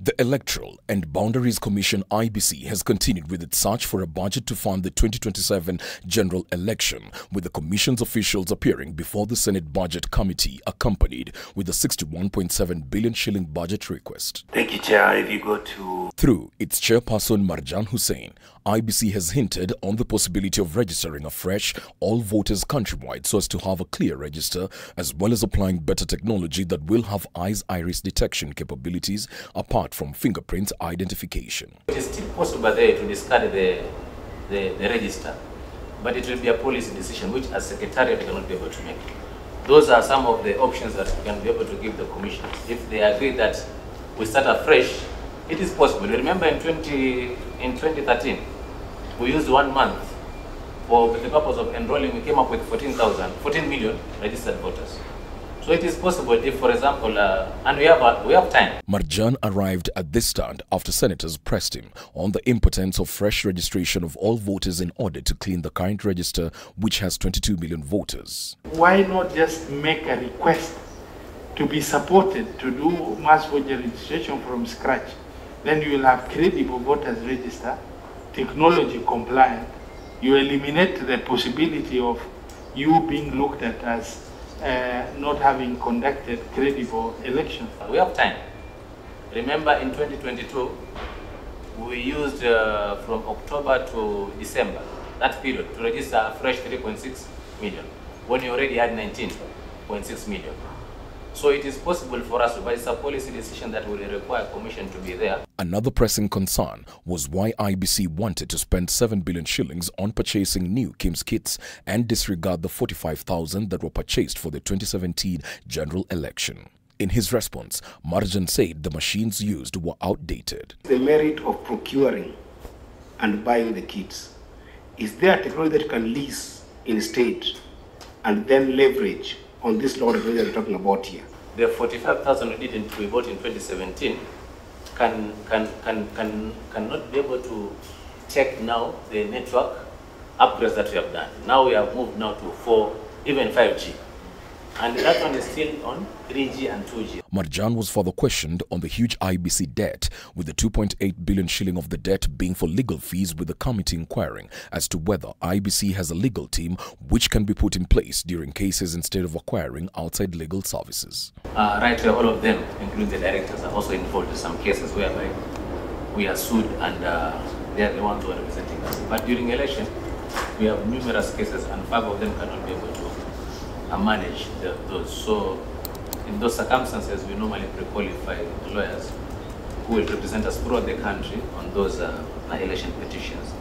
The Electoral and Boundaries Commission (IEBC) has continued with its search for a budget to fund the 2027 general election, with the Commission's officials appearing before the Senate Budget Committee accompanied with a 61.7 billion shilling budget request. Thank you, Chair. If you go to... Through its chairperson Marjan Hussein, IEBC has hinted on the possibility of registering afresh all voters countrywide so as to have a clear register, as well as applying better technology that will have eyes iris detection capabilities apart from fingerprint identification. It is still possible there to discard the register, but it will be a policy decision which as Secretariat cannot be able to make. Those are some of the options that we can be able to give the Commission. If they agree that we start afresh, it is possible. Remember in 2013, we used 1 month for the purpose of enrolling. We came up with 14 million registered voters. So it is possible if, for example, and we have time. Marjan arrived at this stand after senators pressed him on the importance of fresh registration of all voters in order to clean the current register, which has 22 million voters. Why not just make a request to be supported to do mass voter registration from scratch? Then you will have credible voters register, technology compliant. You eliminate the possibility of you being looked at as not having conducted credible elections. We have time. Remember in 2022, we used from October to December, that period, to register a fresh 3.6 million, when you already had 19.6 million. So it is possible for us, but it's a policy decision that will require Commission to be there. Another pressing concern was why IEBC wanted to spend 7 billion shillings on purchasing new KIMS kits and disregard the 45,000 that were purchased for the 2017 general election. In his response, Marjan said the machines used were outdated. The merit of procuring and buying the kits is there technology that can lease in state and then leverage on this law that we are talking about here. The 45,000 we bought in 2017 cannot be able to check now the network upgrades that we have done. Now we have moved now to 4, even 5G. And that one is still on 3G and 2G. Marjan was further questioned on the huge IEBC debt, with the 2.8 billion shilling of the debt being for legal fees, with the committee inquiring as to whether IEBC has a legal team which can be put in place during cases instead of acquiring outside legal services. Right, all of them, including the directors, are also involved in some cases whereby we are sued and they are the ones who are representing us. But during election, we have numerous cases and 5 of them cannot be able to manage those. So in those circumstances, we normally pre-qualify lawyers who will represent us throughout the country on those election petitions.